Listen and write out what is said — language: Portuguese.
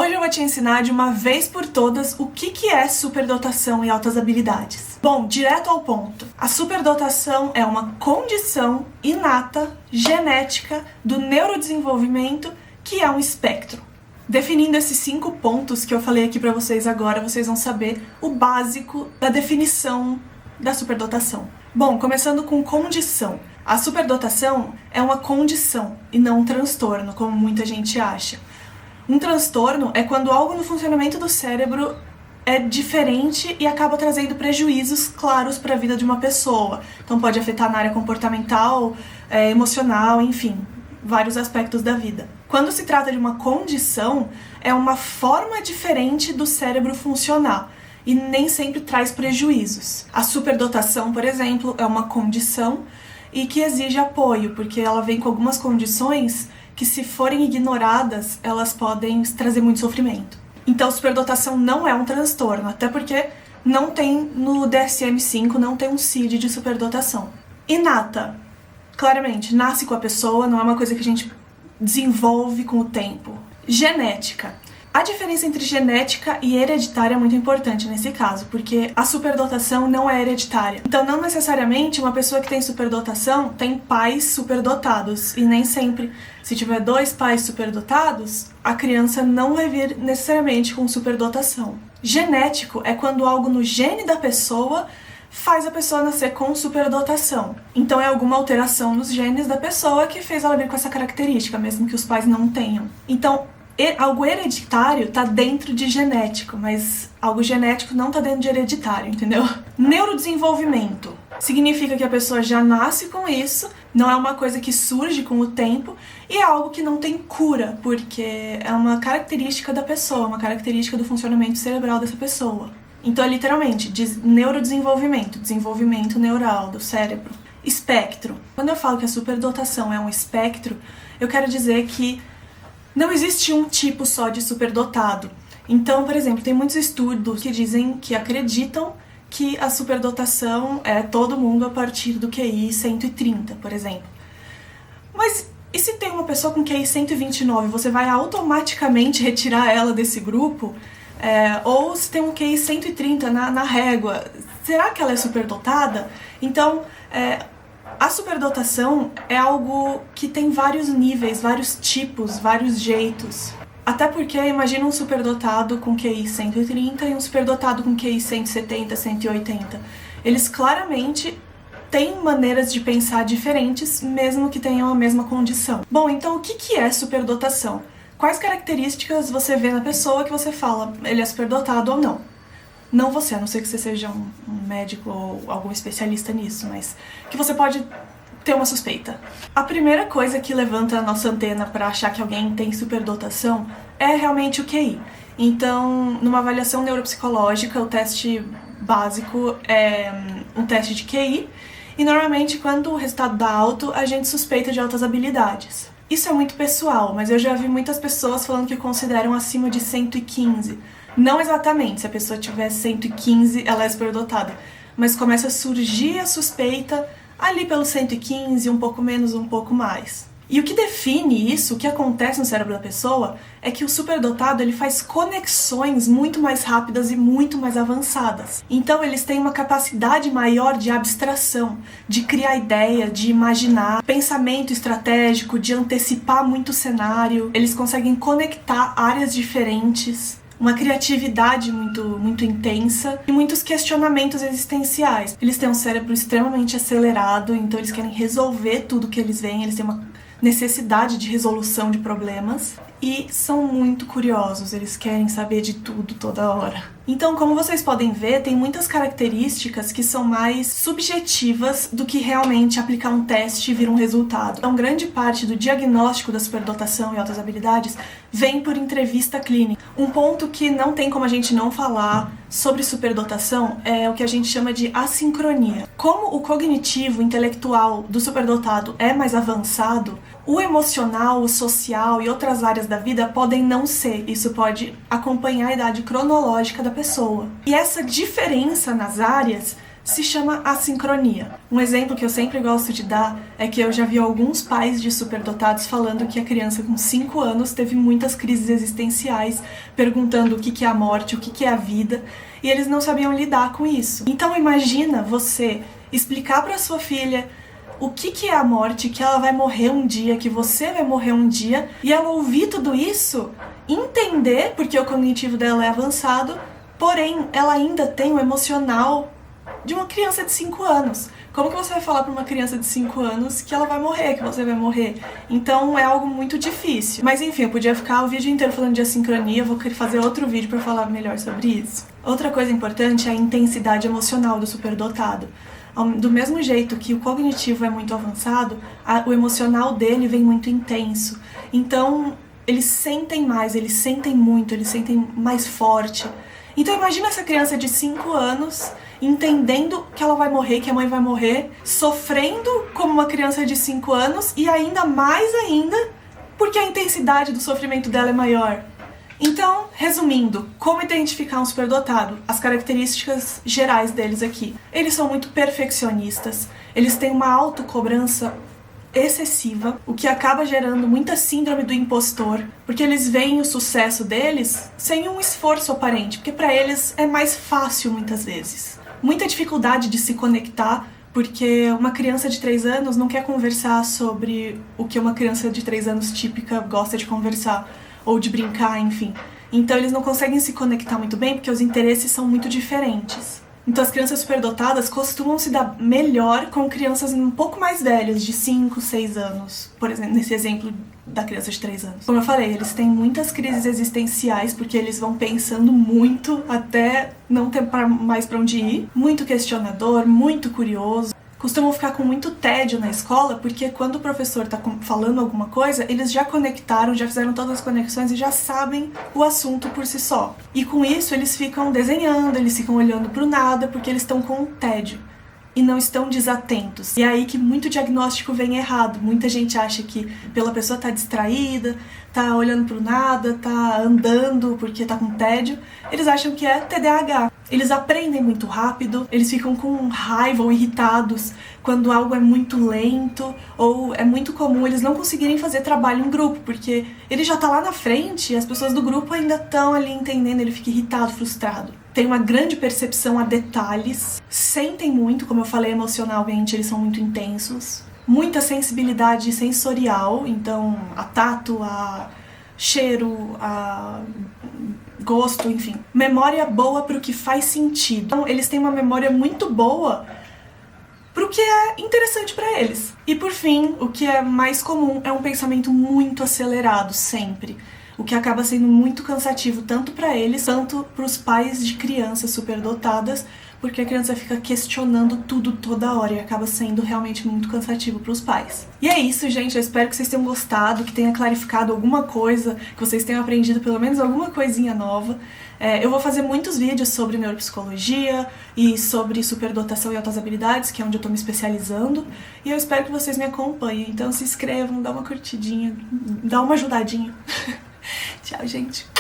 Hoje eu vou te ensinar de uma vez por todas o que é superdotação e altas habilidades. Bom, direto ao ponto. A superdotação é uma condição inata, genética, do neurodesenvolvimento que é um espectro. Definindo esses 5 pontos que eu falei aqui pra vocês agora, vocês vão saber o básico da definição da superdotação. Bom, começando com condição. A superdotação é uma condição e não um transtorno, como muita gente acha. Um transtorno é quando algo no funcionamento do cérebro é diferente e acaba trazendo prejuízos claros para a vida de uma pessoa. Então pode afetar na área comportamental, emocional, enfim, vários aspectos da vida. Quando se trata de uma condição, é uma forma diferente do cérebro funcionar e nem sempre traz prejuízos. A superdotação, por exemplo, é uma condição e que exige apoio, porque ela vem com algumas condições que, se forem ignoradas, elas podem trazer muito sofrimento. Então, superdotação não é um transtorno, até porque não tem no DSM-5, não tem um CID de superdotação. Inata, claramente, nasce com a pessoa, não é uma coisa que a gente desenvolve com o tempo. Genética. A diferença entre genética e hereditária é muito importante nesse caso, porque a superdotação não é hereditária. Então, não necessariamente uma pessoa que tem superdotação tem pais superdotados, e nem sempre, se tiver 2 pais superdotados, a criança não vai vir necessariamente com superdotação. Genético é quando algo no gene da pessoa faz a pessoa nascer com superdotação. Então é alguma alteração nos genes da pessoa que fez ela vir com essa característica, mesmo que os pais não tenham. Então, algo hereditário tá dentro de genético, mas algo genético não tá dentro de hereditário, entendeu? Neurodesenvolvimento significa que a pessoa já nasce com isso, não é uma coisa que surge com o tempo, e é algo que não tem cura, porque é uma característica da pessoa, uma característica do funcionamento cerebral dessa pessoa. Então é literalmente neurodesenvolvimento, desenvolvimento neural do cérebro. Espectro. Quando eu falo que a superdotação é um espectro, eu quero dizer que não existe um tipo só de superdotado. Então, por exemplo, tem muitos estudos que dizem que acreditam que a superdotação é todo mundo a partir do QI 130, por exemplo. Mas e se tem uma pessoa com QI 129, você vai automaticamente retirar ela desse grupo? Ou se tem um QI 130 na régua, será que ela é superdotada? Então, a superdotação é algo que tem vários níveis, vários tipos, vários jeitos. Até porque, imagina um superdotado com QI 130 e um superdotado com QI 170, 180. Eles claramente têm maneiras de pensar diferentes, mesmo que tenham a mesma condição. Bom, então o que é superdotação? Quais características você vê na pessoa que você fala, ele é superdotado ou não? Não você, a não ser que você seja um médico ou algum especialista nisso, mas que você pode ter uma suspeita. A primeira coisa que levanta a nossa antena para achar que alguém tem superdotação é realmente o QI. Então, numa avaliação neuropsicológica, o teste básico é um teste de QI, e normalmente quando o resultado dá alto, a gente suspeita de altas habilidades. Isso é muito pessoal, mas eu já vi muitas pessoas falando que consideram acima de 115. Não exatamente, se a pessoa tiver 115, ela é superdotada. Mas começa a surgir a suspeita ali pelo 115, um pouco menos, um pouco mais. E o que define isso, o que acontece no cérebro da pessoa, é que o superdotado ele faz conexões muito mais rápidas e muito mais avançadas. Então eles têm uma capacidade maior de abstração, de criar ideia, de imaginar, pensamento estratégico, de antecipar muito o cenário. Eles conseguem conectar áreas diferentes, uma criatividade muito intensa e muitos questionamentos existenciais. Eles têm um cérebro extremamente acelerado, então eles querem resolver tudo que eles veem, eles têm uma necessidade de resolução de problemas e são muito curiosos, eles querem saber de tudo toda hora. Então, como vocês podem ver, tem muitas características que são mais subjetivas do que realmente aplicar um teste e vir um resultado. Então, grande parte do diagnóstico da superdotação e altas habilidades vem por entrevista clínica. Um ponto que não tem como a gente não falar sobre superdotação é o que a gente chama de assincronia. Como o cognitivo, intelectual do superdotado é mais avançado, o emocional, o social e outras áreas da vida podem não ser. Isso pode acompanhar a idade cronológica da pessoa. E essa diferença nas áreas se chama assincronia. Um exemplo que eu sempre gosto de dar é que eu já vi alguns pais de superdotados falando que a criança com 5 anos teve muitas crises existenciais, perguntando o que é a morte, o que é a vida, e eles não sabiam lidar com isso. Então imagina você explicar para sua filha o que é a morte, que ela vai morrer um dia, que você vai morrer um dia, e ela ouvir tudo isso, entender, porque o cognitivo dela é avançado, porém ela ainda tem o emocional de uma criança de 5 anos. Como que você vai falar para uma criança de 5 anos que ela vai morrer, que você vai morrer? Então é algo muito difícil. Mas enfim, eu podia ficar o vídeo inteiro falando de assincronia, eu vou querer fazer outro vídeo para falar melhor sobre isso. Outra coisa importante é a intensidade emocional do superdotado. Do mesmo jeito que o cognitivo é muito avançado, o emocional dele vem muito intenso. Então eles sentem mais, eles sentem muito, eles sentem mais forte. Então imagina essa criança de 5 anos entendendo que ela vai morrer, que a mãe vai morrer, sofrendo como uma criança de 5 anos e ainda mais ainda porque a intensidade do sofrimento dela é maior. Então, resumindo, como identificar um superdotado? As características gerais deles aqui. Eles são muito perfeccionistas, eles têm uma autocobrança excessiva, o que acaba gerando muita síndrome do impostor, porque eles veem o sucesso deles sem um esforço aparente, porque para eles é mais fácil muitas vezes. Muita dificuldade de se conectar, porque uma criança de 3 anos não quer conversar sobre o que uma criança de 3 anos típica gosta de conversar, ou de brincar, enfim. Então eles não conseguem se conectar muito bem, porque os interesses são muito diferentes. Então as crianças superdotadas costumam se dar melhor com crianças um pouco mais velhas, de 5, 6 anos. Por exemplo, nesse exemplo da criança de 3 anos. Como eu falei, eles têm muitas crises existenciais, porque eles vão pensando muito até não ter mais pra onde ir. Muito questionador, muito curioso. Costumam ficar com muito tédio na escola, porque quando o professor está falando alguma coisa, eles já conectaram, já fizeram todas as conexões e já sabem o assunto por si só. E com isso eles ficam desenhando, eles ficam olhando para o nada, porque eles estão com tédio e não estão desatentos. E é aí que muito diagnóstico vem errado. Muita gente acha que pela pessoa estar distraída, tá olhando para o nada, tá andando porque tá com tédio, eles acham que é TDAH. Eles aprendem muito rápido, eles ficam com raiva ou irritados quando algo é muito lento, ou é muito comum eles não conseguirem fazer trabalho em grupo, porque ele já tá lá na frente e as pessoas do grupo ainda estão ali entendendo, ele fica irritado, frustrado. Tem uma grande percepção a detalhes, sentem muito, como eu falei, emocionalmente eles são muito intensos, muita sensibilidade sensorial, então a tato, a cheiro, a gosto, enfim. Memória boa para o que faz sentido. Então, eles têm uma memória muito boa para o que é interessante para eles. E por fim, o que é mais comum é um pensamento muito acelerado, sempre. O que acaba sendo muito cansativo tanto para eles, tanto para os pais de crianças superdotadas, porque a criança fica questionando tudo toda hora e acaba sendo realmente muito cansativo para os pais. E é isso, gente. Eu espero que vocês tenham gostado, que tenha clarificado alguma coisa, que vocês tenham aprendido pelo menos alguma coisinha nova. Eu vou fazer muitos vídeos sobre neuropsicologia e sobre superdotação e altas habilidades, que é onde eu tô me especializando. E eu espero que vocês me acompanhem. Então se inscrevam, dá uma curtidinha, dá uma ajudadinha. Tchau, gente.